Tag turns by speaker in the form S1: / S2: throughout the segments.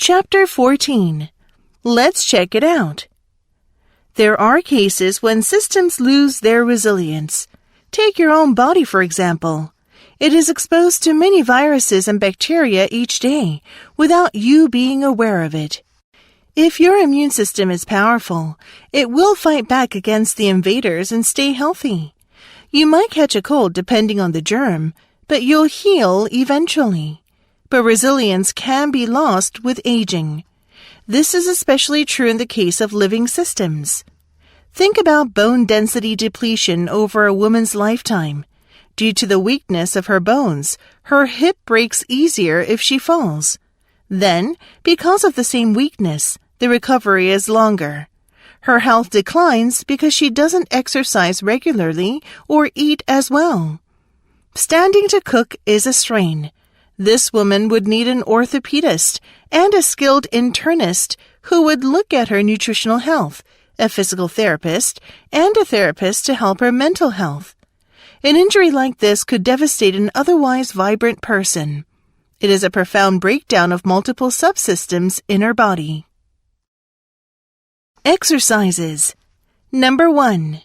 S1: Chapter 14. Let's check it out. There are cases when systems lose their resilience. Take your own body, for example. It is exposed to many viruses and bacteria each day without you being aware of it. If your immune system is powerful, it will fight back against the invaders and stay healthy. You might catch a cold depending on the germ, but you'll heal eventually. But resilience can be lost with aging. This is especially true in the case of living systems. Think about bone density depletion over a woman's lifetime. Due to the weakness of her bones, her hip breaks easier if she falls. Then, because of the same weakness, the recovery is longer. Her health declines because she doesn't exercise regularly or eat as well. Standing to cook is a strain. This woman would need an orthopedist and a skilled internist who would look at her nutritional health, a physical therapist, and a therapist to help her mental health. An injury like this could devastate an otherwise vibrant person. It is a profound breakdown of multiple subsystems in her body. Exercises. Number 1.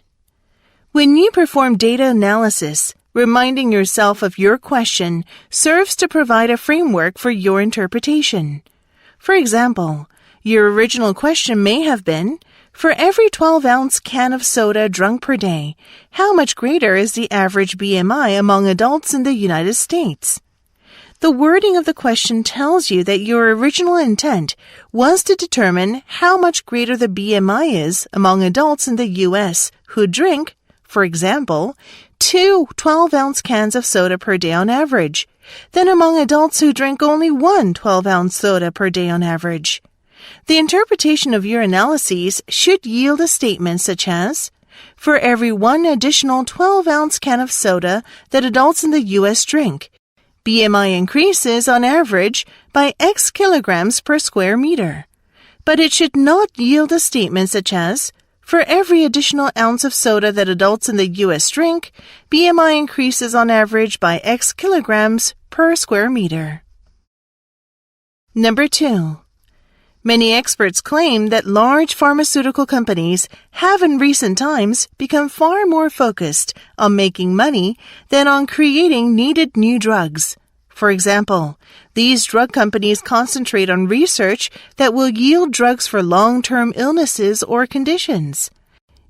S1: When you perform data analysis, reminding yourself of your question serves to provide a framework for your interpretation. For example, your original question may have been, for every 12-ounce can of soda drunk per day, how much greater is the average BMI among adults in the United States? The wording of the question tells you that your original intent was to determine how much greater the BMI is among adults in the U.S. who drink, for example, 2 12-ounce cans of soda per day on average, than among adults who drink only 1 12-ounce soda per day on average. The interpretation of your analyses should yield a statement such as, for every 1 additional 12-ounce can of soda that adults in the U.S. drink, BMI increases on average by X kilograms per square meter. But it should not yield a statement such as, for every additional ounce of soda that adults in the U.S. drink, BMI increases on average by X kilograms per square meter. Number 2. Many experts claim that large pharmaceutical companies have in recent times become far more focused on making money than on creating needed new drugs. For example, these drug companies concentrate on research that will yield drugs for long-term illnesses or conditions.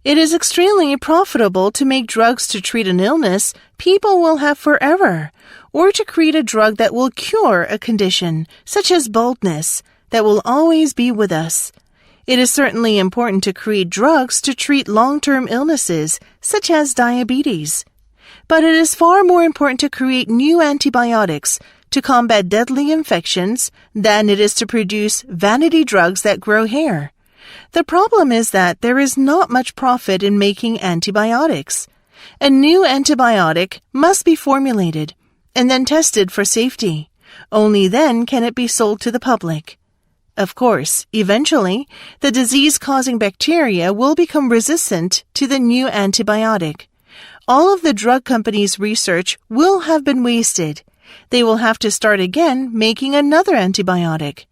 S1: It is extremely profitable to make drugs to treat an illness people will have forever, or to create a drug that will cure a condition, such as baldness, that will always be with us. It is certainly important to create drugs to treat long-term illnesses, such as diabetes. But it is far more important to create new antibiotics to combat deadly infections than it is to produce vanity drugs that grow hair. The problem is that there is not much profit in making antibiotics. A new antibiotic must be formulated and then tested for safety. Only then can it be sold to the public. Of course, eventually, the disease-causing bacteria will become resistant to the new antibiotic. All of the drug companies' research will have been wasted. They will have to start again making another antibiotic.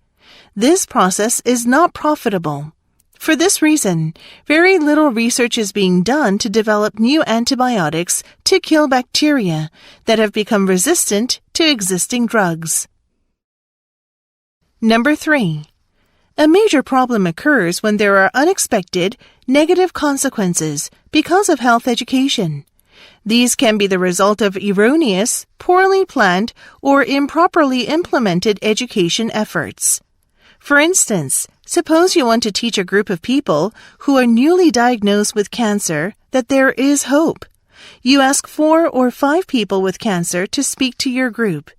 S1: This process is not profitable. For this reason, very little research is being done to develop new antibiotics to kill bacteria that have become resistant to existing drugs. Number 3. A major problem occurs when there are unexpected, negative consequences because of health education. These can be the result of erroneous, poorly planned, or improperly implemented education efforts. For instance, suppose you want to teach a group of people who are newly diagnosed with cancer that there is hope. You ask 4 or 5 people with cancer to speak to your group.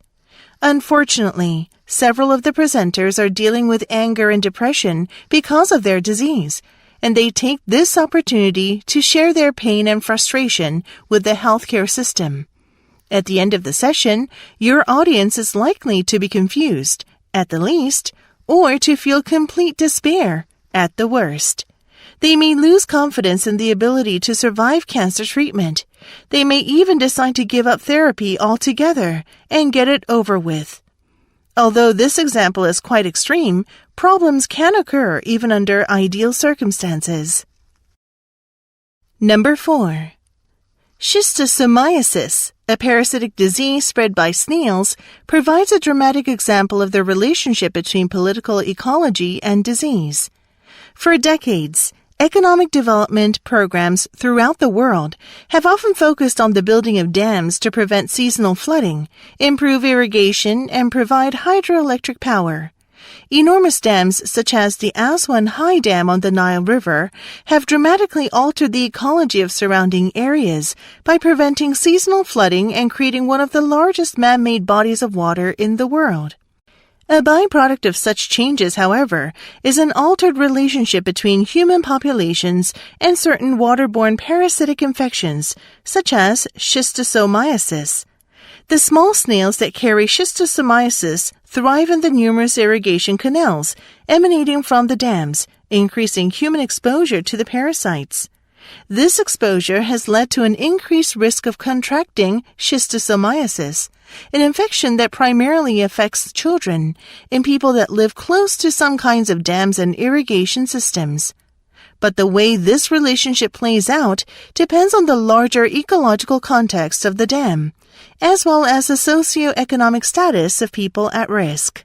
S1: Unfortunately, several of the presenters are dealing with anger and depression because of their disease, and they take this opportunity to share their pain and frustration with the healthcare system. At the end of the session, your audience is likely to be confused, at the least, or to feel complete despair, at the worst. They may lose confidence in the ability to survive cancer treatment. They may even decide to give up therapy altogether and get it over with. Although this example is quite extreme, problems can occur even under ideal circumstances. Number 4. Schistosomiasis, a parasitic disease spread by snails, provides a dramatic example of the relationship between political ecology and disease. For decades, economic development programs throughout the world have often focused on the building of dams to prevent seasonal flooding, improve irrigation, and provide hydroelectric power. Enormous dams such as the Aswan High Dam on the Nile River have dramatically altered the ecology of surrounding areas by preventing seasonal flooding and creating one of the largest man-made bodies of water in the world. A byproduct of such changes, however, is an altered relationship between human populations and certain waterborne parasitic infections, such as schistosomiasis. The small snails that carry schistosomiasis thrive in the numerous irrigation canals emanating from the dams, increasing human exposure to the parasites. This exposure has led to an increased risk of contracting schistosomiasis, an infection that primarily affects children in people that live close to some kinds of dams and irrigation systems. But the way this relationship plays out depends on the larger ecological context of the dam, as well as the socioeconomic status of people at risk.